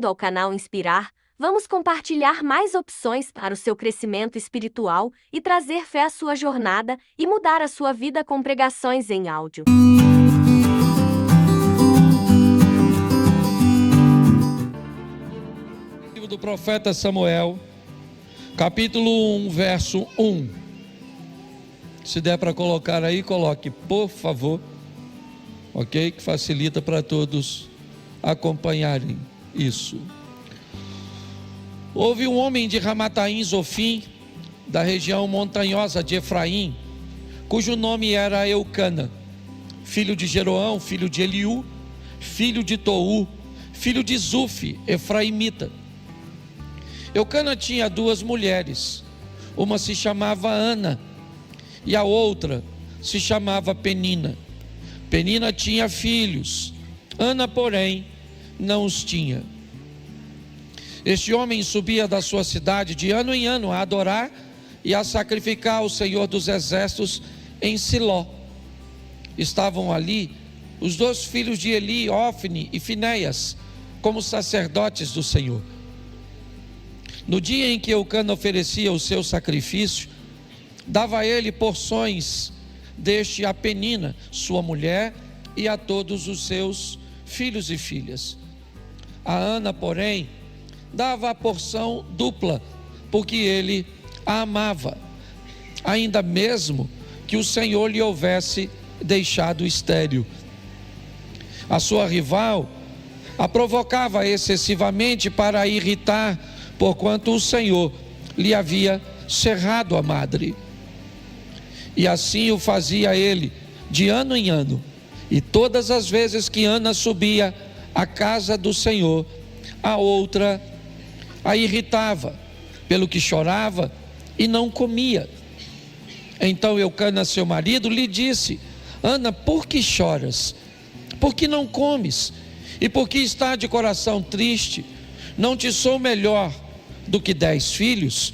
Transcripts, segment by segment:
bem-vindo ao canal Inspirar. Vamos compartilhar mais opções para o seu crescimento espiritual e trazer fé à sua jornada e mudar a sua vida com pregações em áudio. Livro do profeta Samuel, capítulo 1, verso 1. Se der para colocar aí, coloque, por favor. Ok? Que facilita para todos acompanharem isso. Houve um homem de Ramataim Zofim, da região montanhosa de Efraim, cujo nome era Eucana, filho de Jeroão, filho de Eliú, filho de Tou, filho de Zufi, efraimita. Eucana tinha duas mulheres, uma se chamava Ana e a outra se chamava Penina. Penina tinha filhos, Ana, porém, não os tinha. Este homem subia da sua cidade de ano em ano a adorar e a sacrificar ao Senhor dos Exércitos em Siló. Estavam ali os dois filhos de Eli, Ofni e Finéias, como sacerdotes do Senhor. No dia em que Eucana oferecia o seu sacrifício, dava a ele porções deste a Penina, sua mulher, e a todos os seus filhos e filhas. A Ana, porém, dava a porção dupla, porque ele a amava, ainda mesmo que o Senhor lhe houvesse deixado estéril. A sua rival a provocava excessivamente para a irritar, porquanto o Senhor lhe havia cerrado a madre. E assim o fazia ele, de ano em ano. E todas as vezes que Ana subia à casa do Senhor, a outra a irritava, pelo que chorava e não comia. Então Eucana, seu marido, lhe disse: Ana, por que choras? Por que não comes? E por que está de coração triste? Não te sou melhor do que 10 filhos?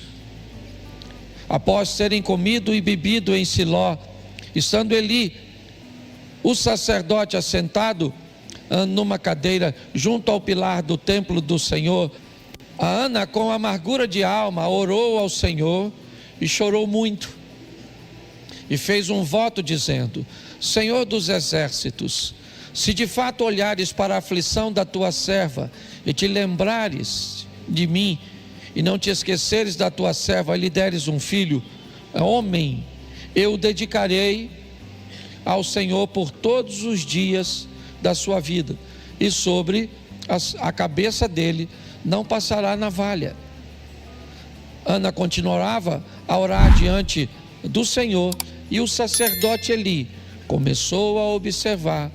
Após terem comido e bebido em Siló, estando Eli, o sacerdote, assentado numa cadeira junto ao pilar do templo do Senhor, a Ana, com amargura de alma, orou ao Senhor e chorou muito. E fez um voto dizendo: Senhor dos exércitos, se de fato olhares para a aflição da tua serva e te lembrares de mim, e não te esqueceres da tua serva e lhe deres um filho, homem, eu o dedicarei ao Senhor por todos os dias da sua vida, e sobre a cabeça dele não passará navalha. Ana continuava a orar diante do Senhor, e o sacerdote Eli começou a observar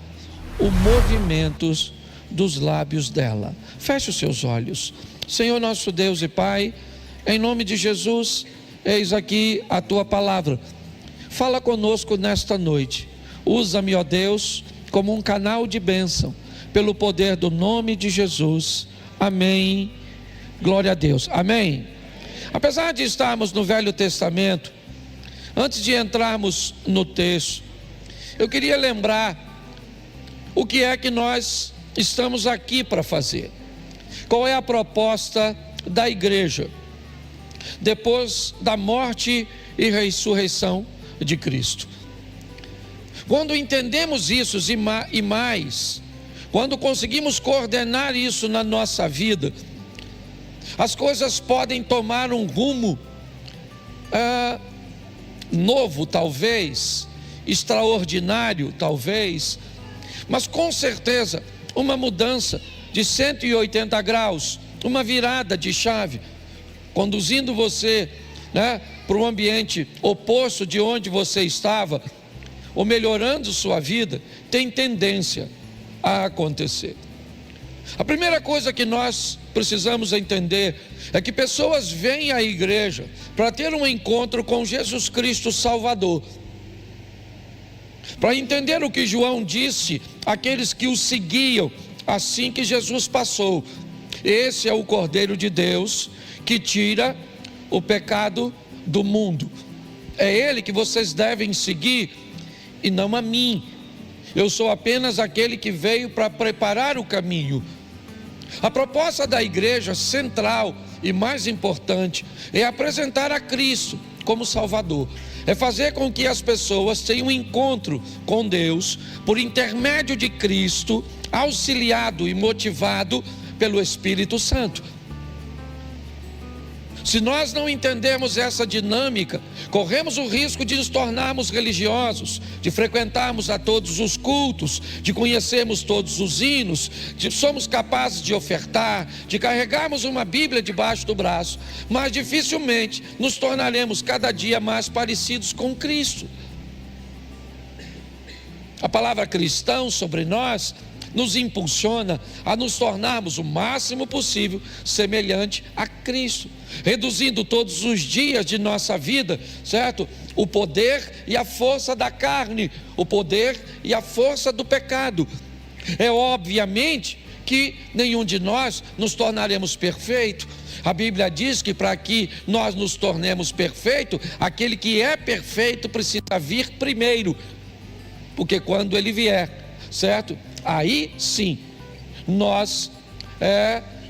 os movimentos dos lábios dela. Feche os seus olhos. Senhor nosso Deus e Pai, em nome de Jesus, eis aqui a tua palavra. Fala conosco nesta noite. Usa-me, ó Deus, como um canal de bênção, pelo poder do nome de Jesus. Amém. Glória a Deus. Amém. Apesar de estarmos no Velho Testamento, antes de entrarmos no texto, eu queria lembrar o que é que nós estamos aqui para fazer. Qual é a proposta da igreja depois da morte e ressurreição de Cristo? Quando entendemos isso e mais, quando conseguimos coordenar isso na nossa vida, as coisas podem tomar um rumo novo, talvez, extraordinário, talvez, mas com certeza uma mudança de 180 graus, uma virada de chave, conduzindo você para um ambiente oposto de onde você estava, ou melhorando sua vida, tem tendência a acontecer. A primeira coisa que nós precisamos entender é que pessoas vêm à igreja para ter um encontro com Jesus Cristo Salvador, para entender o que João disse àqueles que o seguiam assim que Jesus passou: esse é o Cordeiro de Deus que tira o pecado do mundo. É ele que vocês devem seguir e não a mim. Eu sou apenas aquele que veio para preparar o caminho. A proposta da igreja central e mais importante é apresentar a Cristo como Salvador. É fazer com que as pessoas tenham um encontro com Deus por intermédio de Cristo, auxiliado e motivado pelo Espírito Santo. Se nós não entendermos essa dinâmica, corremos o risco de nos tornarmos religiosos, de frequentarmos a todos os cultos, de conhecermos todos os hinos, de somos capazes de ofertar, de carregarmos uma Bíblia debaixo do braço, mas dificilmente nos tornaremos cada dia mais parecidos com Cristo. A palavra cristão sobre nós nos impulsiona a nos tornarmos o máximo possível semelhante a Cristo, reduzindo todos os dias de nossa vida, certo? O poder e a força da carne, o poder e a força do pecado. É obviamente que nenhum de nós nos tornaremos perfeitos. A Bíblia diz que para que nós nos tornemos perfeitos, aquele que é perfeito precisa vir primeiro, porque quando ele vier, certo? Aí sim, nós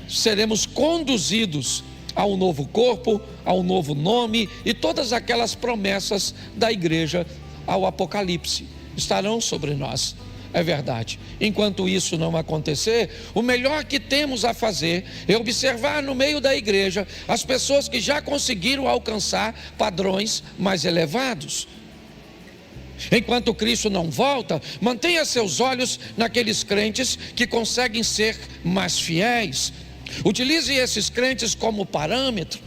seremos conduzidos a um novo corpo, a um novo nome, e todas aquelas promessas da igreja ao Apocalipse estarão sobre nós. É verdade. Enquanto isso não acontecer, o melhor que temos a fazer é observar no meio da igreja as pessoas que já conseguiram alcançar padrões mais elevados. Enquanto Cristo não volta, mantenha seus olhos naqueles crentes que conseguem ser mais fiéis. Utilize esses crentes como parâmetro.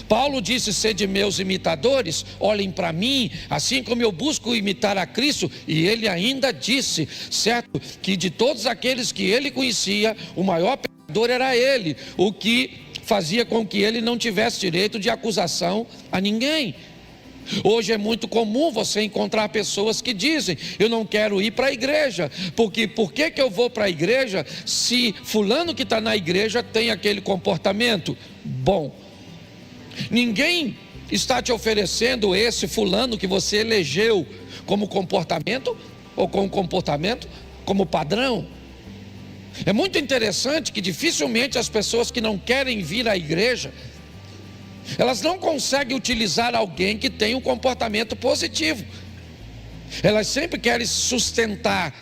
Paulo disse: sede meus imitadores, olhem para mim, assim como eu busco imitar a Cristo. E ele ainda disse, certo, que de todos aqueles que ele conhecia, o maior pecador era ele, o que fazia com que ele não tivesse direito de acusação a ninguém. Hoje é muito comum você encontrar pessoas que dizem: eu não quero ir para a igreja, porque por que eu vou para a igreja se fulano que está na igreja tem aquele comportamento? Bom, ninguém está te oferecendo esse fulano que você elegeu como comportamento, ou como comportamento, como padrão. É muito interessante que dificilmente as pessoas que não querem vir à igreja, elas não conseguem utilizar alguém que tem um comportamento positivo. Elas sempre querem se sustentar,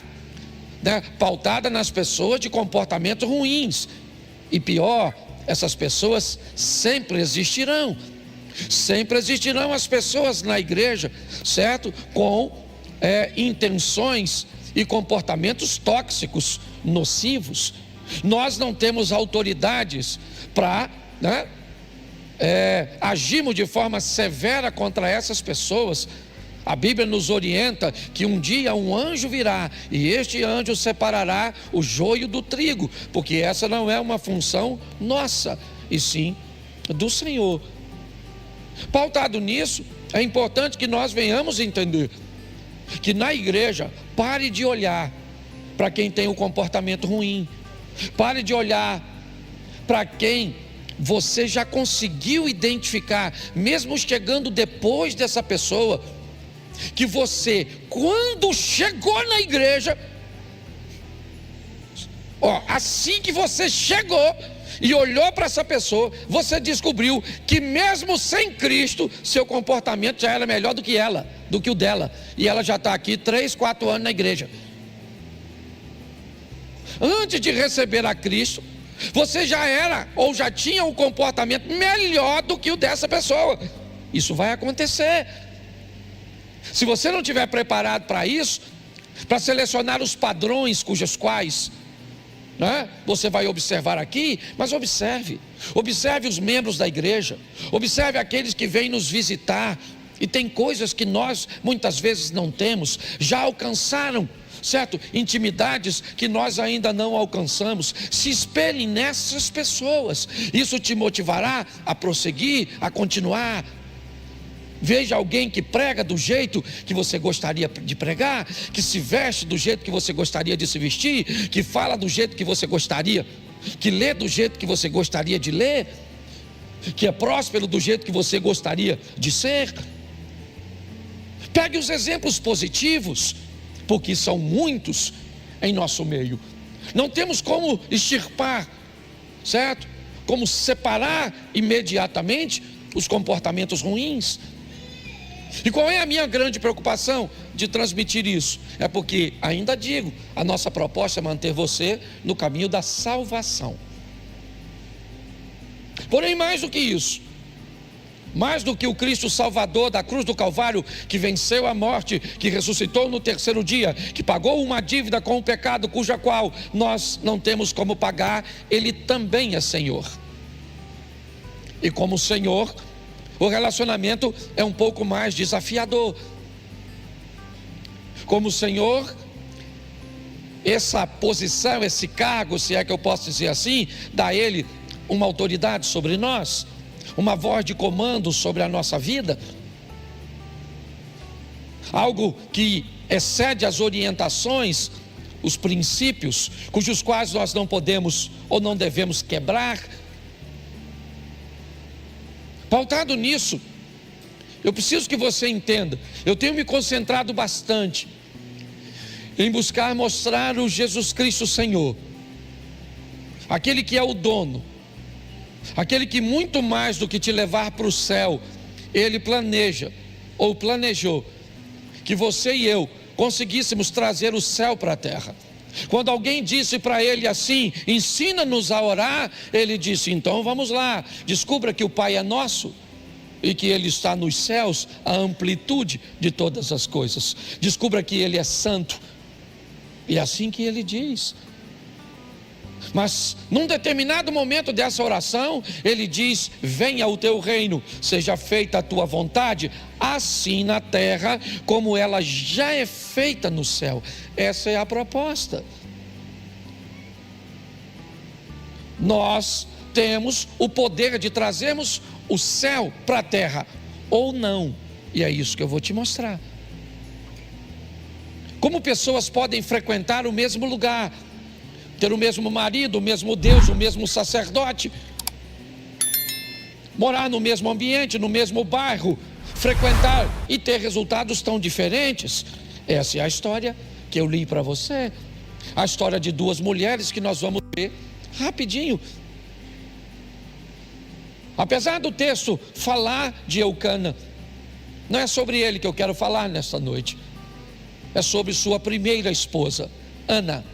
né, pautada nas pessoas de comportamentos ruins. E pior, essas pessoas sempre existirão. Sempre existirão as pessoas na igreja, certo? Com intenções e comportamentos tóxicos, nocivos. Nós não temos autoridades para, né, agirmos de forma severa contra essas pessoas. A Bíblia nos orienta que um dia um anjo virá e este anjo separará o joio do trigo, porque essa não é uma função nossa, e sim do Senhor. Pautado nisso, é importante que nós venhamos entender que na igreja, pare de olhar para quem tem um comportamento ruim, pare de olhar para quem você já conseguiu identificar, mesmo chegando depois dessa pessoa, que você, quando chegou na igreja, assim que você chegou e olhou para essa pessoa, você descobriu que mesmo sem Cristo, seu comportamento já era melhor do que ela, do que o dela, e ela já está aqui 3, 4 anos na igreja. Antes de receber a Cristo, você já era ou já tinha um comportamento melhor do que o dessa pessoa. Isso vai acontecer. Se você não estiver preparado para isso, para selecionar os padrões cujos quais, né, você vai observar aqui, mas observe os membros da igreja, observe aqueles que vêm nos visitar e tem coisas que nós muitas vezes não temos, já alcançaram, certo? Intimidades que nós ainda não alcançamos. Se espelhe nessas pessoas, isso te motivará a prosseguir, a continuar. Veja alguém que prega do jeito que você gostaria de pregar, que se veste do jeito que você gostaria de se vestir, que fala do jeito que você gostaria, que lê do jeito que você gostaria de ler, que é próspero do jeito que você gostaria de ser. Pegue os exemplos positivos, porque são muitos em nosso meio. Não temos como extirpar, certo? Como separar imediatamente os comportamentos ruins. E qual é a minha grande preocupação de transmitir isso? É porque, ainda digo, a nossa proposta é manter você no caminho da salvação. Porém, mais do que isso, mais do que o Cristo Salvador da cruz do Calvário, que venceu a morte, que ressuscitou no terceiro dia, que pagou uma dívida com o pecado, cuja qual nós não temos como pagar, Ele também é Senhor. E como Senhor, o relacionamento é um pouco mais desafiador. Como Senhor, essa posição, esse cargo, se é que eu posso dizer assim, dá a Ele uma autoridade sobre nós, uma voz de comando sobre a nossa vida, algo que excede as orientações, os princípios, cujos quais nós não podemos ou não devemos quebrar. Pautado nisso, eu preciso que você entenda, eu tenho me concentrado bastante em buscar mostrar o Jesus Cristo Senhor, aquele que é o dono, aquele que muito mais do que te levar para o céu, Ele planeja, ou planejou, que você e eu conseguíssemos trazer o céu para a terra. Quando alguém disse para ele assim, ensina-nos a orar, ele disse, então vamos lá, descubra que o Pai é nosso e que Ele está nos céus, a amplitude de todas as coisas. Descubra que Ele é santo, e é assim que Ele diz. Mas num determinado momento dessa oração, Ele diz, venha o teu reino, seja feita a tua vontade, assim na terra como ela já é feita no céu. Essa é a proposta. Nós temos o poder de trazermos o céu para a terra, ou não, e é isso que eu vou te mostrar. Como pessoas podem frequentar o mesmo lugar, ter o mesmo marido, o mesmo Deus, o mesmo sacerdote, morar no mesmo ambiente, no mesmo bairro, frequentar e ter resultados tão diferentes. Essa é a história que eu li para você, a história de duas mulheres que nós vamos ver rapidinho. Apesar do texto falar de Eucana, não é sobre ele que eu quero falar nesta noite, é sobre sua primeira esposa, Ana.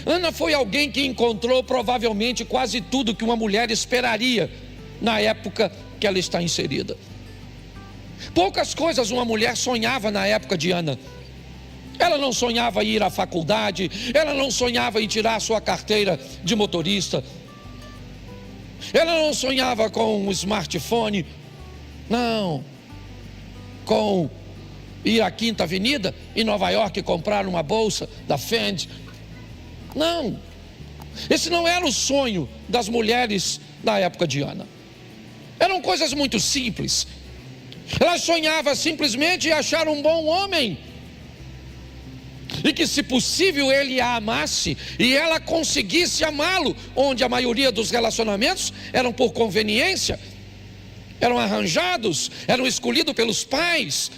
Ana foi alguém que encontrou provavelmente quase tudo que uma mulher esperaria na época que ela está inserida. Poucas coisas uma mulher sonhava na época de Ana. Ela não sonhava em ir à faculdade, ela não sonhava em tirar a sua carteira de motorista, ela não sonhava com um smartphone, não, com ir à Quinta Avenida em Nova York e comprar uma bolsa da Fendi. Não, esse não era o sonho das mulheres da época de Ana. Eram coisas muito simples. Ela sonhava simplesmente em achar um bom homem, e que, se possível, ele a amasse e ela conseguisse amá-lo, onde a maioria dos relacionamentos eram por conveniência, eram arranjados, eram escolhidos pelos pais,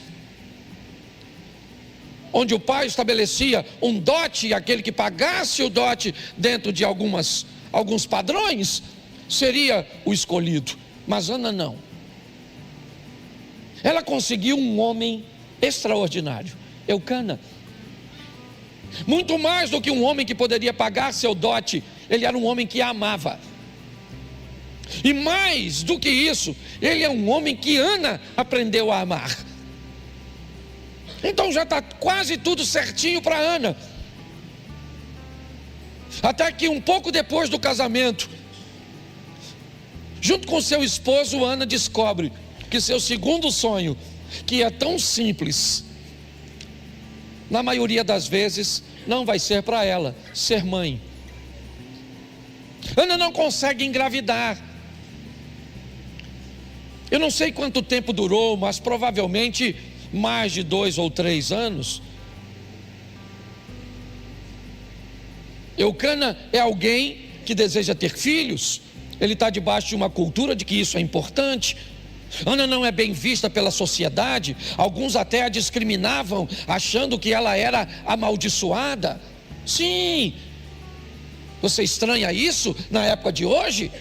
onde o pai estabelecia um dote, e aquele que pagasse o dote dentro de alguns padrões seria o escolhido. Mas Ana não. Ela conseguiu um homem extraordinário, Eucana. Muito mais do que um homem que poderia pagar seu dote, ele era um homem que a amava. E mais do que isso, ele é um homem que Ana aprendeu a amar. Então já está quase tudo certinho para Ana. Até que um pouco depois do casamento, junto com seu esposo, Ana descobre que seu segundo sonho, que é tão simples, na maioria das vezes não vai ser para ela, ser mãe. Ana não consegue engravidar. Eu não sei quanto tempo durou, mas provavelmente mais de 2 ou 3 anos. Eucana é alguém que deseja ter filhos. Ele está debaixo de uma cultura de que isso é importante. Ana não é bem vista pela sociedade. Alguns até a discriminavam, achando que ela era amaldiçoada. Sim. Você estranha isso na época de hoje?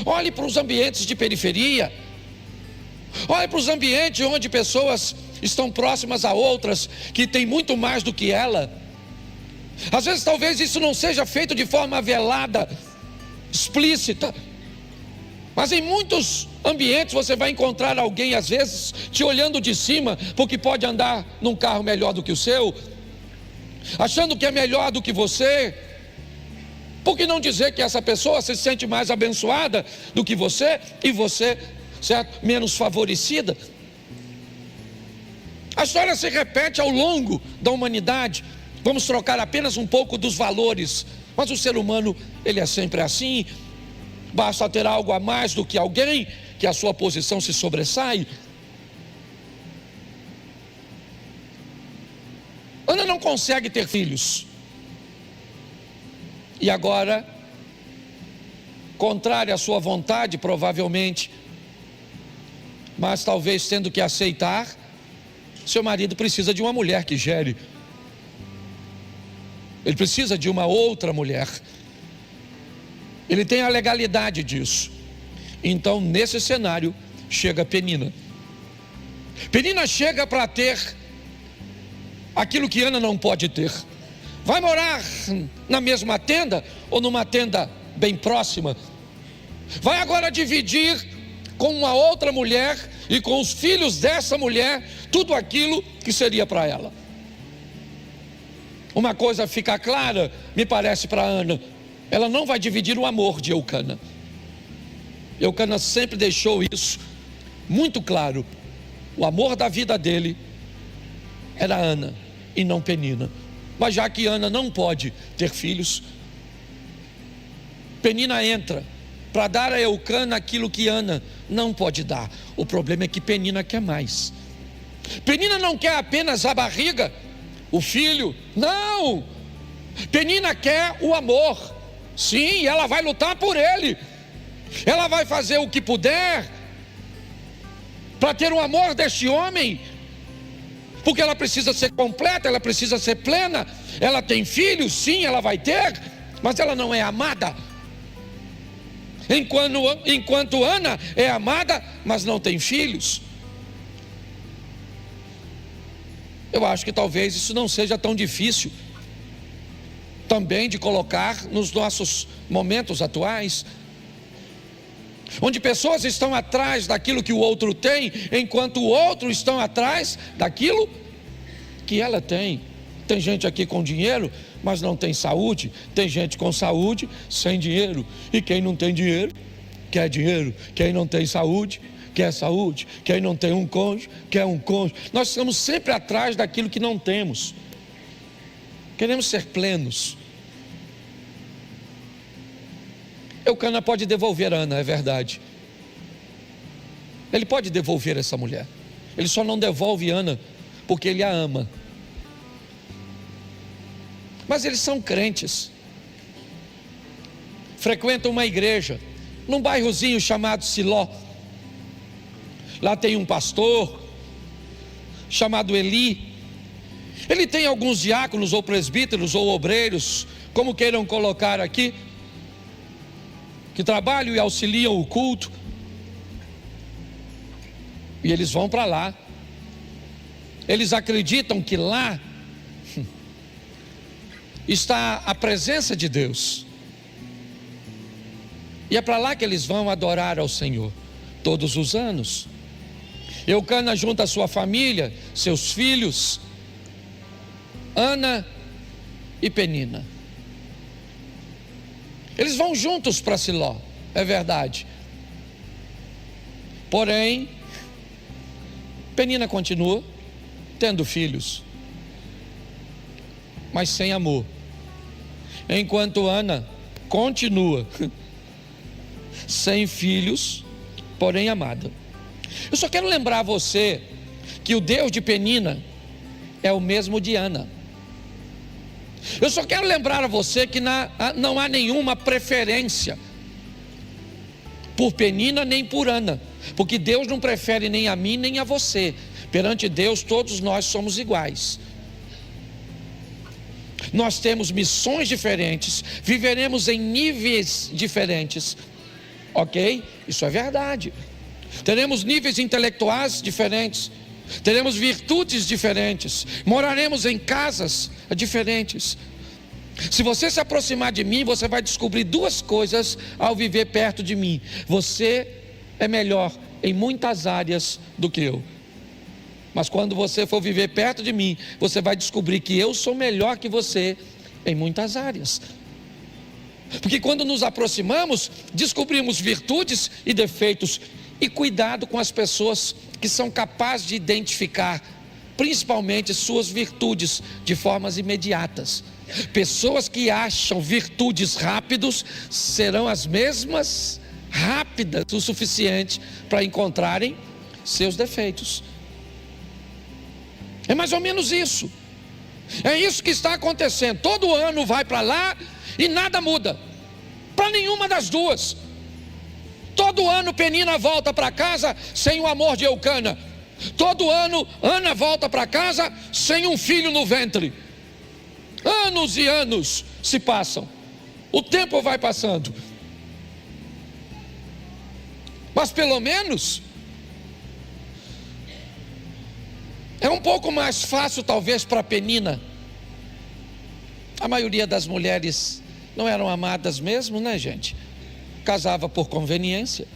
Olhe para os ambientes de periferia. Olhe para os ambientes onde pessoas estão próximas a outras que têm muito mais do que ela. Às vezes talvez isso não seja feito de forma velada, explícita, mas em muitos ambientes você vai encontrar alguém às vezes te olhando de cima, porque pode andar num carro melhor do que o seu, achando que é melhor do que você. Por que não dizer que essa pessoa se sente mais abençoada do que você, e você, certo, menos favorecida? A história se repete ao longo da humanidade. Vamos trocar apenas um pouco dos valores, mas o ser humano, ele é sempre assim. Basta ter algo a mais do que alguém, que a sua posição se sobressai. Ana não consegue ter filhos. E agora, contrária à sua vontade, provavelmente, mas talvez tendo que aceitar, seu marido precisa de uma mulher que gere. Ele precisa de uma outra mulher. Ele tem a legalidade disso. Então, nesse cenário, chega Penina. Penina chega para ter aquilo que Ana não pode ter. Vai morar na mesma tenda ou numa tenda bem próxima. Vai agora dividir com uma outra mulher e com os filhos dessa mulher tudo aquilo que seria para ela. Uma coisa fica clara, me parece, para Ana: ela não vai dividir o amor de Eucana. Eucana sempre deixou isso muito claro. O amor da vida dele era Ana e não Penina. Mas já que Ana não pode ter filhos, Penina entra para dar a Eucana aquilo que Ana não pode dar. O problema é que Penina quer mais. Penina não quer apenas a barriga, o filho, não. Penina quer o amor. Sim, ela vai lutar por ele. Ela vai fazer o que puder para ter o amor deste homem, porque ela precisa ser completa, ela precisa ser plena. Ela tem filhos, sim, ela vai ter, mas ela não é amada. Enquanto Ana é amada, mas não tem filhos. Eu acho que talvez isso não seja tão difícil também de colocar nos nossos momentos atuais, onde pessoas estão atrás daquilo que o outro tem, enquanto o outro estão atrás daquilo que ela tem. Tem gente aqui com dinheiro, mas não tem saúde. Tem gente com saúde, sem dinheiro. E quem não tem dinheiro, quer dinheiro. Quem não tem saúde, quer saúde. Quem não tem um cônjuge, quer um cônjuge. Nós estamos sempre atrás daquilo que não temos. Queremos ser plenos. Eucana pode devolver a Ana, é verdade. Ele pode devolver essa mulher. Ele só não devolve Ana porque ele a ama. Mas eles são crentes. Frequentam uma igreja num bairrozinho chamado Siló. Lá tem um pastor chamado Eli. Ele tem alguns diáconos ou presbíteros ou obreiros, como queiram colocar aqui, que trabalham e auxiliam o culto. E eles vão para lá. Eles acreditam que lá está a presença de Deus. E é para lá que eles vão adorar ao Senhor todos os anos. Eucana junta a sua família, seus filhos, Ana e Penina. Eles vão juntos para Siló, é verdade. Porém, Penina continua tendo filhos, mas sem amor. Enquanto Ana continua sem filhos, porém amada. Eu só quero lembrar você que o Deus de Penina é o mesmo de Ana. Eu só quero lembrar a você que não há nenhuma preferência por Penina nem por Ana, porque Deus não prefere nem a mim nem a você. Perante Deus todos nós somos iguais. Nós temos missões diferentes, viveremos em níveis diferentes, ok? Isso é verdade. Teremos níveis intelectuais diferentes, teremos virtudes diferentes, moraremos em casas diferentes. Se você se aproximar de mim, você vai descobrir duas coisas ao viver perto de mim: você é melhor em muitas áreas do que eu. Mas quando você for viver perto de mim, você vai descobrir que eu sou melhor que você em muitas áreas. Porque quando nos aproximamos, descobrimos virtudes e defeitos. E cuidado com as pessoas que são capazes de identificar, principalmente suas virtudes, de formas imediatas. Pessoas que acham virtudes rápidos serão as mesmas rápidas o suficiente para encontrarem seus defeitos. É mais ou menos isso. É isso que está acontecendo. Todo ano vai para lá e nada muda para nenhuma das duas. Todo ano Penina volta para casa sem o amor de Eucana. Todo ano Ana volta para casa sem um filho no ventre. Anos e anos se passam. O tempo vai passando. Mas pelo menos é um pouco mais fácil talvez para Penina. A maioria das mulheres não eram amadas mesmo, né, gente? Casava por conveniência.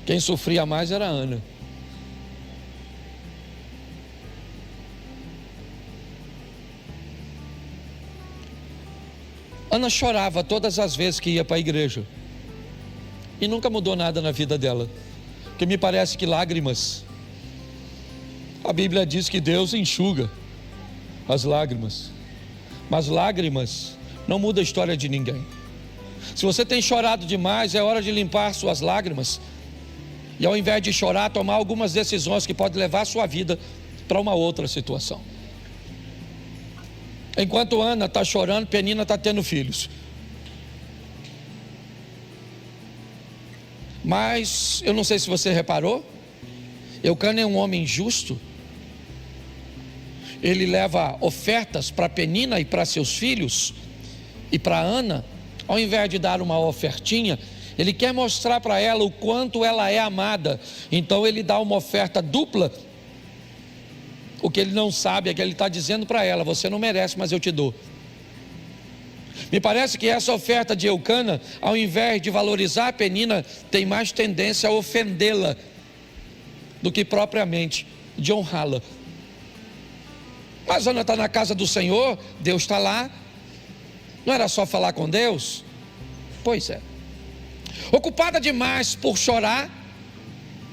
Quem sofria mais era Ana. Ana chorava todas as vezes que ia para a igreja. E nunca mudou nada na vida dela. Porque me parece que lágrimas, a Bíblia diz que Deus enxuga as lágrimas. Mas lágrimas não muda a história de ninguém. Se você tem chorado demais, é hora de limpar suas lágrimas. E ao invés de chorar, tomar algumas decisões que podem levar a sua vida para uma outra situação. Enquanto Ana está chorando, Penina está tendo filhos. Mas eu não sei se você reparou, Eucana é um homem justo. Ele leva ofertas para Penina e para seus filhos. E para Ana, ao invés de dar uma ofertinha, ele quer mostrar para ela o quanto ela é amada. Então ele dá uma oferta dupla. O que ele não sabe é que ele está dizendo para ela: você não merece, mas eu te dou. Me parece que essa oferta de Eucana, ao invés de valorizar a Penina, tem mais tendência a ofendê-la do que propriamente de honrá-la. Mas Ana está na casa do Senhor, Deus está lá. Não era só falar com Deus? Pois é. Ocupada demais por chorar,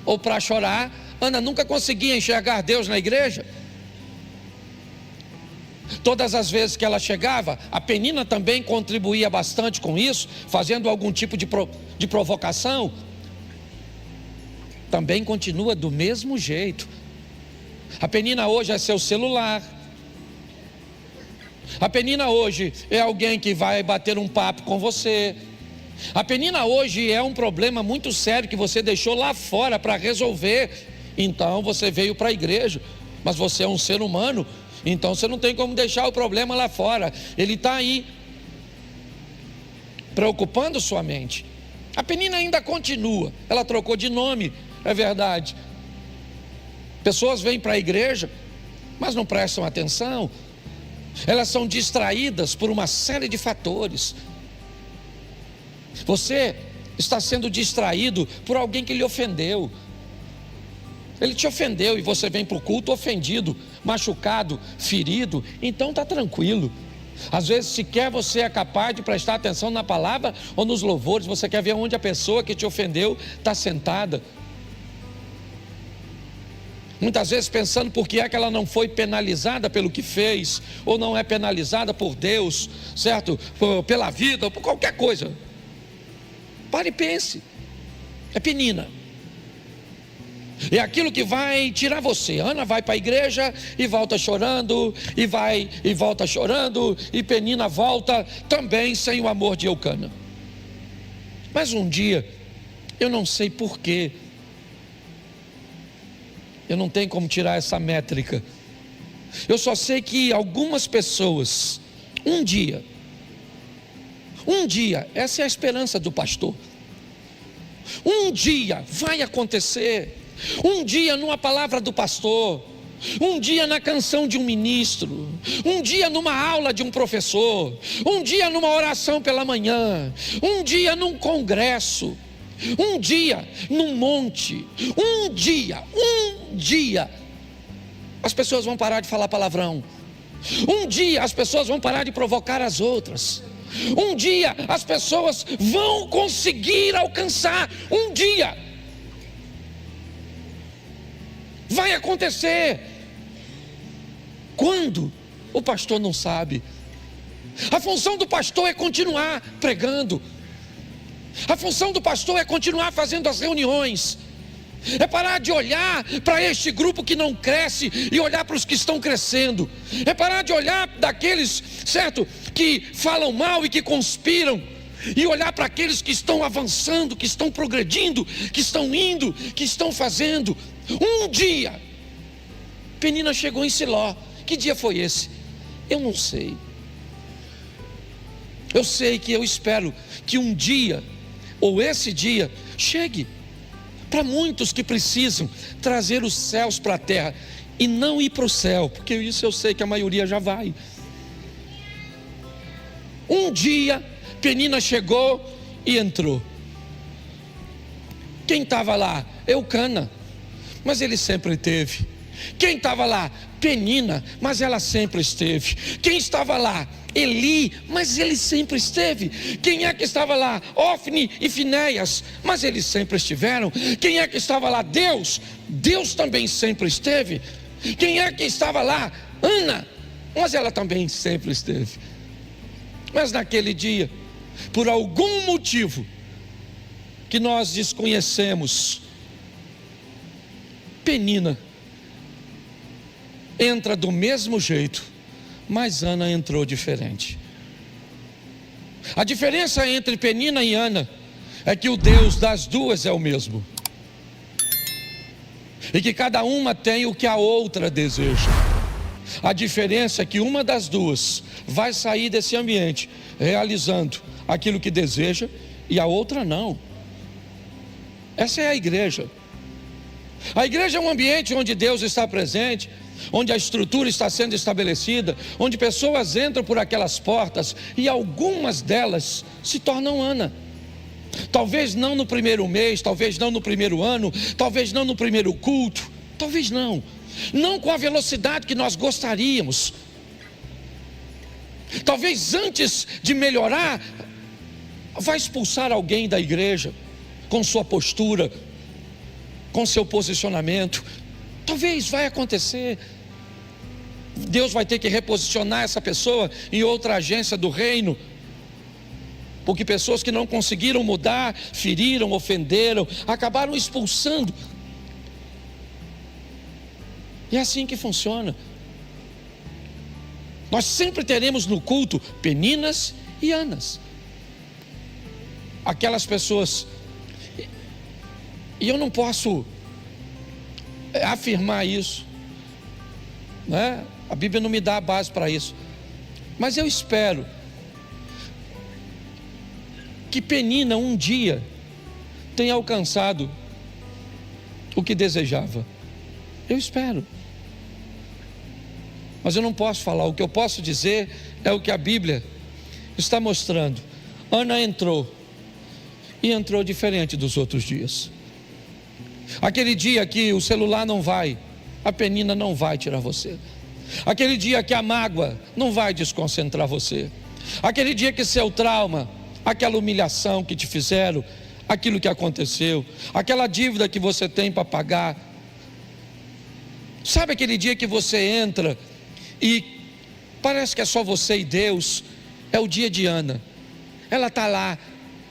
ou para chorar, Ana nunca conseguia enxergar Deus na igreja. Todas as vezes que ela chegava, a Penina também contribuía bastante com isso, fazendo algum tipo de provocação. Também continua do mesmo jeito. A Penina hoje é seu celular. A Penina hoje é alguém que vai bater um papo com você. A Penina hoje é um problema muito sério que você deixou lá fora para resolver. Então você veio para a igreja, mas você é um ser humano, então você não tem como deixar o problema lá fora. Ele está aí, preocupando sua mente. A Penina ainda continua, ela trocou de nome, é verdade. Pessoas vêm para a igreja, mas não prestam atenção. Elas são distraídas por uma série de fatores. Você está sendo distraído por alguém que lhe ofendeu. Ele te ofendeu e você vem para o culto ofendido, machucado, ferido. Então está tranquilo. Às vezes sequer você é capaz de prestar atenção na palavra ou nos louvores. Você quer ver onde a pessoa que te ofendeu está sentada. Muitas vezes pensando por que é que ela não foi penalizada pelo que fez, ou não é penalizada por Deus, certo? Pela vida, ou por qualquer coisa. Pare e pense. É Penina. É aquilo que vai tirar você. Ana vai para a igreja e volta chorando, e vai e volta chorando, e Penina volta também sem o amor de Eucana. Mas um dia Eu não sei porquê. Eu não tenho como tirar essa métrica. Eu só sei que algumas pessoas, um dia, essa é a esperança do pastor. Um dia vai acontecer. Um dia numa palavra do pastor, um dia na canção de um ministro, um dia numa aula de um professor, um dia numa oração pela manhã, um dia num congresso, um dia num monte, um dia as pessoas vão parar de falar palavrão. Um dia as pessoas vão parar de provocar as outras. Um dia as pessoas vão conseguir alcançar. Um dia vai acontecer. Quando? O pastor não sabe. A função do pastor é continuar pregando. A função do pastor é continuar fazendo as reuniões. É parar de olhar para este grupo que não cresce e olhar para os que estão crescendo. É parar de olhar daqueles, certo, que falam mal e que conspiram, e olhar para aqueles que estão avançando, que estão progredindo, que estão indo, que estão fazendo. Um dia, Penina chegou em Siló. Que dia foi esse? Eu não sei. Eu sei que eu espero que um dia, ou esse dia, chegue para muitos que precisam trazer os céus para a terra e não ir para o céu, porque isso eu sei que a maioria já vai. Um dia Penina chegou e entrou. Quem estava lá? Eucana, mas ele sempre teve. Quem estava lá? Penina, mas ela sempre esteve. Quem estava lá? Eli, mas ele sempre esteve. Quem é que estava lá? Ofni e Finéias, mas eles sempre estiveram. Quem é que estava lá? Deus. Deus também sempre esteve. Quem é que estava lá? Ana, mas ela também sempre esteve. Mas naquele dia, por algum motivo que nós desconhecemos, Penina entra do mesmo jeito, mas Ana entrou diferente. A diferença entre Penina e Ana é que o Deus das duas é o mesmo, e que cada uma tem o que a outra deseja. A diferença é que uma das duas vai sair desse ambiente realizando aquilo que deseja e a outra não. Essa é a igreja. A igreja é um ambiente onde Deus está presente, onde a estrutura está sendo estabelecida, onde pessoas entram por aquelas portas e algumas delas se tornam Ana. Talvez não no primeiro mês, talvez não no primeiro ano, talvez não no primeiro culto, talvez não com a velocidade que nós gostaríamos. Talvez antes de melhorar, vai expulsar alguém da igreja com sua postura, com seu posicionamento. Talvez vai acontecer. Deus vai ter que reposicionar essa pessoa em outra agência do reino, porque pessoas que não conseguiram mudar, feriram, ofenderam, acabaram expulsando. E é assim que funciona. Nós sempre teremos no culto Peninas e Anas, aquelas pessoas, e eu não posso afirmar isso, né? A Bíblia não me dá a base para isso, mas eu espero que Penina um dia tenha alcançado o que desejava. Eu espero, mas eu não posso falar. O que eu posso dizer é o que a Bíblia está mostrando. Ana entrou, e entrou diferente dos outros dias. Aquele dia que o celular não vai, a Penina não vai tirar você. Aquele dia que a mágoa não vai desconcentrar você. Aquele dia que seu trauma, aquela humilhação que te fizeram, aquilo que aconteceu, aquela dívida que você tem para pagar. Sabe aquele dia que você entra e parece que é só você e Deus? É o dia de Ana. Ela está lá,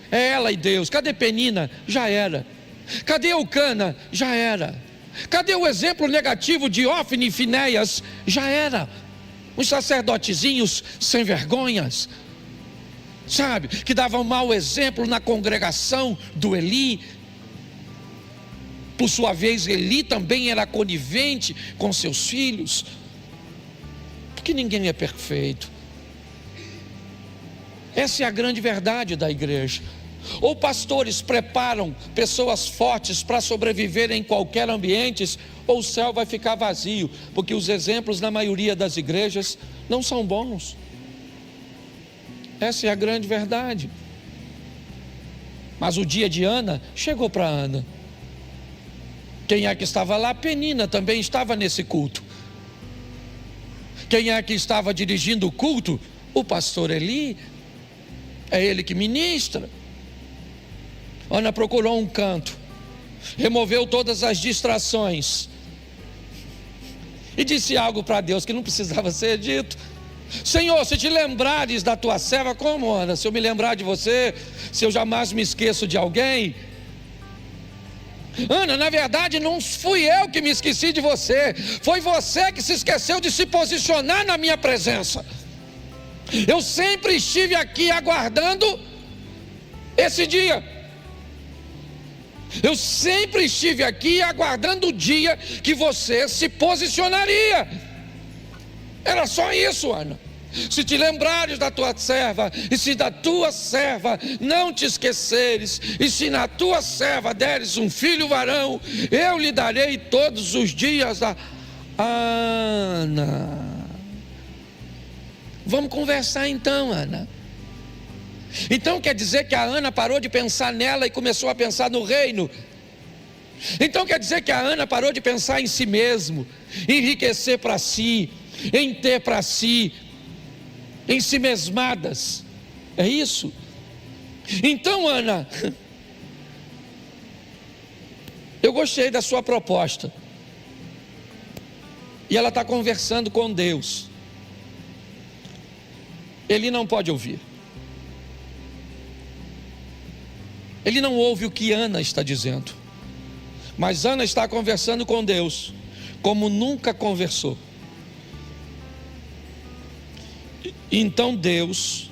é ela e Deus. Cadê Penina? Já era. Cadê Eucana? Já era. Cadê o exemplo negativo de Ofni e Finéias? Já era. Os sacerdotezinhos sem vergonhas, sabe, que davam mau exemplo na congregação do Eli. Por sua vez, Eli também era conivente com seus filhos, porque ninguém é perfeito. Essa é a grande verdade da igreja. Ou pastores preparam pessoas fortes para sobreviver em qualquer ambiente, ou o céu vai ficar vazio, porque os exemplos na maioria das igrejas não são bons. Essa é a grande verdade. Mas o dia de Ana chegou para Ana. Quem é que estava lá? Penina também estava nesse culto. Quem é que estava dirigindo o culto? O pastor Eli. É ele que ministra. Ana procurou um canto, removeu todas as distrações e disse algo para Deus que não precisava ser dito. Senhor, se te lembrares da tua serva, como, Ana? Se eu me lembrar de você, se eu jamais me esqueço de alguém? Ana, na verdade não fui eu que me esqueci de você, foi você que se esqueceu de se posicionar na minha presença. Eu sempre estive aqui aguardando esse dia. Eu sempre estive aqui aguardando o dia que você se posicionaria. Era só isso, Ana. Se te lembrares da tua serva, e se da tua serva não te esqueceres, e se na tua serva deres um filho varão, eu lhe darei todos os dias a Ana. Vamos conversar então, Ana. Então quer dizer que a Ana parou de pensar nela e começou a pensar no reino. Então quer dizer que a Ana parou de pensar em si mesmo, enriquecer para si, em ter para si, em si mesmadas. É isso? Então, Ana, eu gostei da sua proposta. E ela está conversando com Deus. Ele não pode ouvir. Ele não ouve o que Ana está dizendo. Mas Ana está conversando com Deus como nunca conversou. Então Deus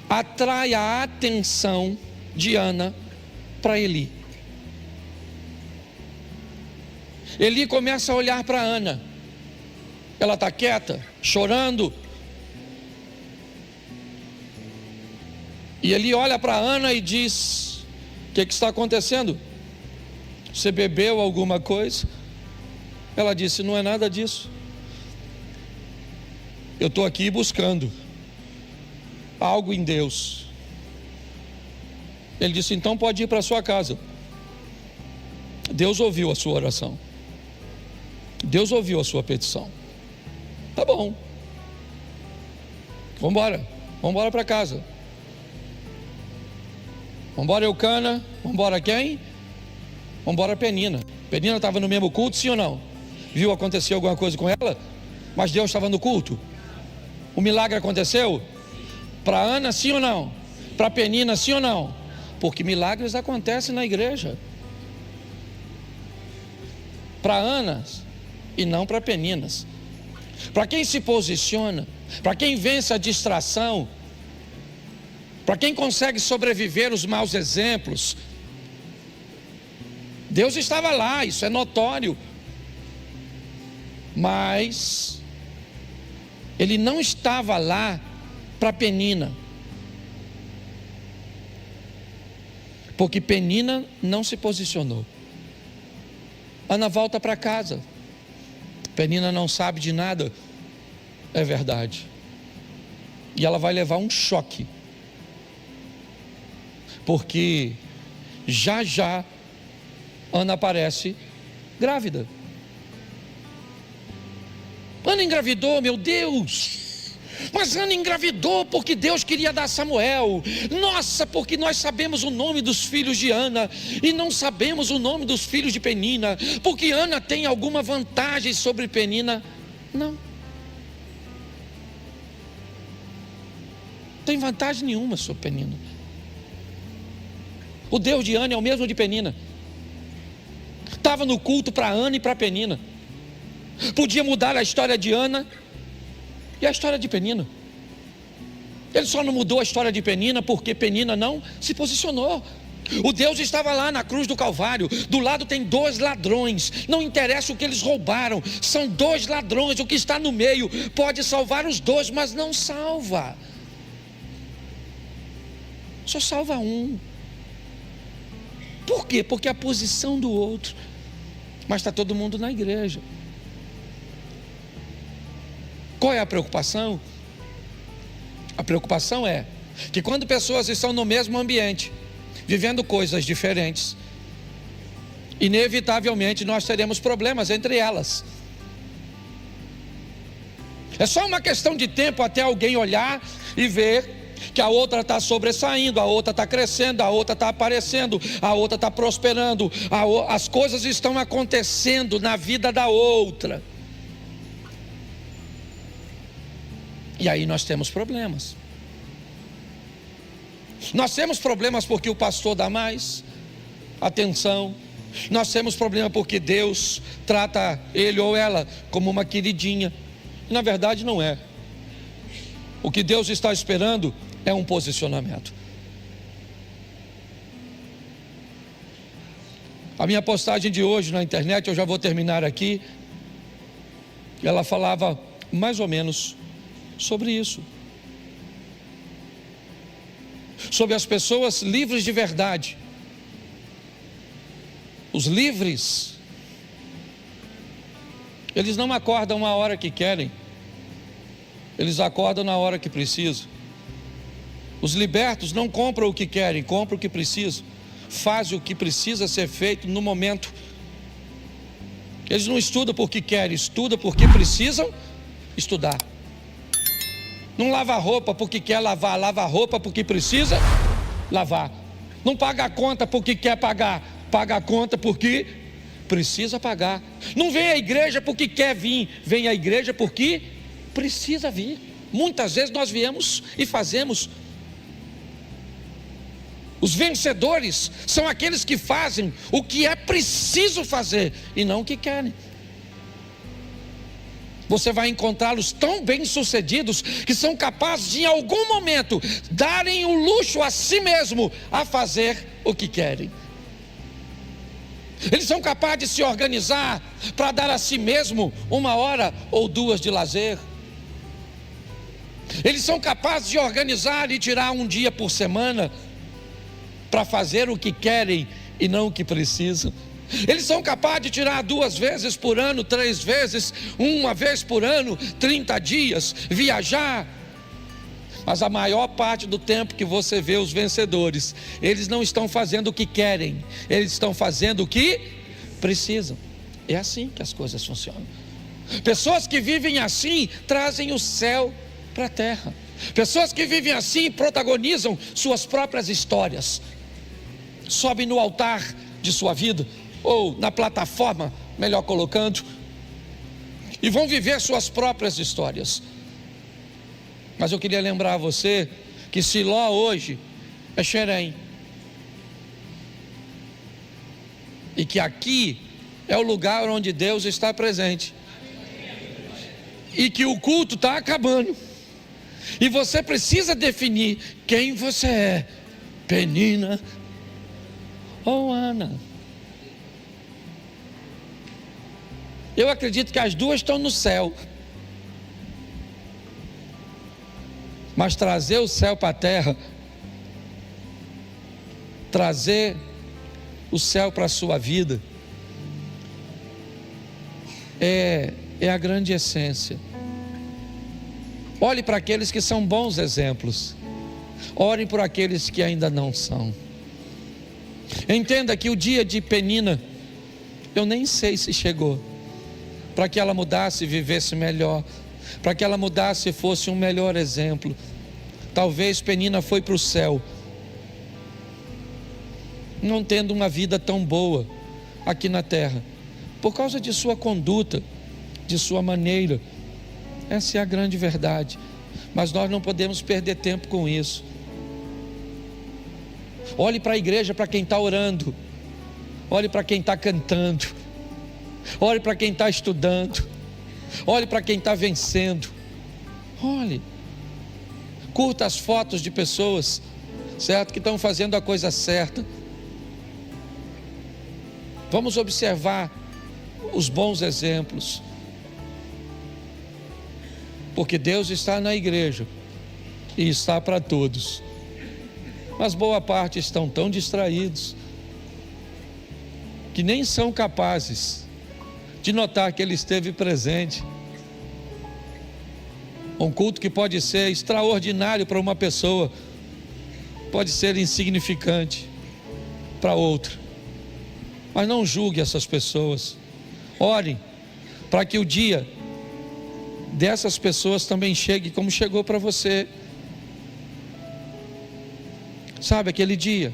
atrai a atenção de Ana para Eli. Eli começa a olhar para Ana. Ela está quieta, chorando. E Eli olha para Ana e diz: o que está acontecendo? Você bebeu alguma coisa? Ela disse: não é nada disso. Eu estou aqui buscando algo em Deus. Ele disse: então pode ir para a sua casa. Deus ouviu a sua oração. Deus ouviu a sua petição. Tá bom. Vamos embora para casa. Vamos embora, Eucana. Vamos embora quem? Vamos embora, Penina. Penina estava no mesmo culto, sim ou não? Viu acontecer alguma coisa com ela? Mas Deus estava no culto. O milagre aconteceu? Para Ana, sim ou não? Para Penina, sim ou não? Porque milagres acontecem na igreja. Para Ana e não para Peninas. Para quem se posiciona, para quem vence a distração, para quem consegue sobreviver os maus exemplos, Deus estava lá, isso é notório. Mas Ele não estava lá para Penina, porque Penina não se posicionou. Ana volta para casa. Penina não sabe de nada. É verdade. E ela vai levar um choque, porque já já Ana aparece grávida. Ana engravidou, meu Deus. Mas Ana engravidou porque Deus queria dar Samuel. Nossa, porque nós sabemos o nome dos filhos de Ana e não sabemos o nome dos filhos de Penina. Porque Ana tem alguma vantagem sobre Penina? Não. Tem vantagem nenhuma sobre Penina. O Deus de Ana é o mesmo de Penina. Estava no culto para Ana e para Penina. Podia mudar a história de Ana e a história de Penina. Ele só não mudou a história de Penina porque Penina não se posicionou. O Deus estava lá na cruz do Calvário. Do lado tem 2 ladrões. Não interessa o que eles roubaram, são 2 ladrões. O que está no meio pode salvar os 2, mas não salva. Só salva um. Por quê? Porque a posição do outro. Mas está todo mundo na igreja. Qual é a preocupação? A preocupação é que quando pessoas estão no mesmo ambiente, vivendo coisas diferentes, inevitavelmente nós teremos problemas entre elas. É só uma questão de tempo até alguém olhar e ver que a outra está sobressaindo, a outra está crescendo, a outra está aparecendo, a outra está prosperando, as coisas estão acontecendo na vida da outra. E aí nós temos problemas. Nós temos problemas porque o pastor dá mais atenção. Nós temos problema porque Deus trata ele ou ela como uma queridinha. E na verdade não é. O que Deus está esperando é um posicionamento. A minha postagem de hoje na internet, eu já vou terminar aqui, ela falava mais ou menos sobre isso. Sobre as pessoas livres de verdade. Os livres, eles não acordam a hora que querem, eles acordam na hora que precisam. Os libertos não compram o que querem, compram o que precisam, fazem o que precisa ser feito no momento. Eles não estudam porque querem, estudam porque precisam estudar. Não lava roupa porque quer lavar, lava roupa porque precisa lavar. Não paga a conta porque quer pagar, paga a conta porque precisa pagar. Não vem à igreja porque quer vir, vem à igreja porque precisa vir. Muitas vezes nós viemos e fazemos. Os vencedores são aqueles que fazem o que é preciso fazer e não o que querem. Você vai encontrá-los tão bem-sucedidos que são capazes de, em algum momento, darem o luxo a si mesmo a fazer o que querem. Eles são capazes de se organizar para dar a si mesmo 1 hora ou 2 de lazer. Eles são capazes de organizar e tirar um dia por semana para fazer o que querem e não o que precisam. Eles são capazes de tirar 2 vezes por ano, 3 vezes, 1 vez por ano, 30 dias, viajar. Mas a maior parte do tempo que você vê os vencedores, eles não estão fazendo o que querem, eles estão fazendo o que precisam. É assim que as coisas funcionam. Pessoas que vivem assim, trazem o céu para a terra. Pessoas que vivem assim, protagonizam suas próprias histórias. Sobem no altar de sua vida, ou na plataforma, melhor colocando, e vão viver suas próprias histórias. Mas eu queria lembrar a você que Siló hoje é Xerém, e que aqui é o lugar onde Deus está presente, e que o culto está acabando, e você precisa definir quem você é, Penina ou Ana. Eu acredito que as 2 estão no céu. Mas trazer o céu para a terra, trazer o céu para a sua vida, é a grande essência. Olhe para aqueles que são bons exemplos. Ore por aqueles que ainda não são. Entenda que o dia de Penina, eu nem sei se chegou, para que ela mudasse e vivesse melhor, para que ela mudasse e fosse um melhor exemplo. Talvez Penina foi para o céu, não tendo uma vida tão boa aqui na terra, por causa de sua conduta, de sua maneira. Essa é a grande verdade. Mas nós não podemos perder tempo com isso. Olhe para a igreja, para quem está orando. Olhe para quem está cantando. Olhe para quem está estudando. Olhe para quem está vencendo. Olhe. Curta as fotos de pessoas, certo, que estão fazendo a coisa certa. Vamos observar os bons exemplos. Porque Deus está na igreja e está para todos. Mas boa parte estão tão distraídos que nem são capazes de notar que Ele esteve presente. Um culto que pode ser extraordinário para uma pessoa, pode ser insignificante para outra. Mas não julgue essas pessoas. Ore para que o dia dessas pessoas também chegue como chegou para você. Sabe aquele dia?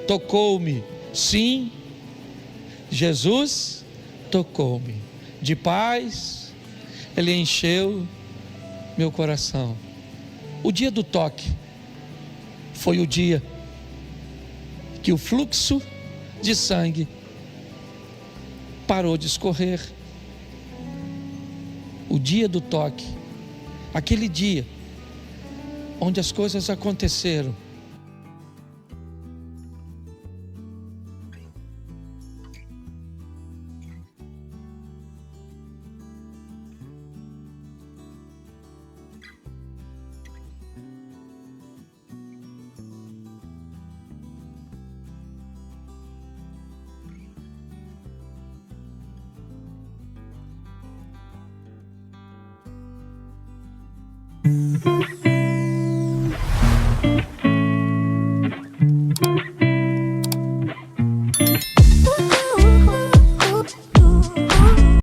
Tocou-me. Sim, Jesus tocou-me. De paz, Ele encheu meu coração. O dia do toque foi o dia que o fluxo de sangue parou de escorrer. O dia do toque, aquele dia onde as coisas aconteceram.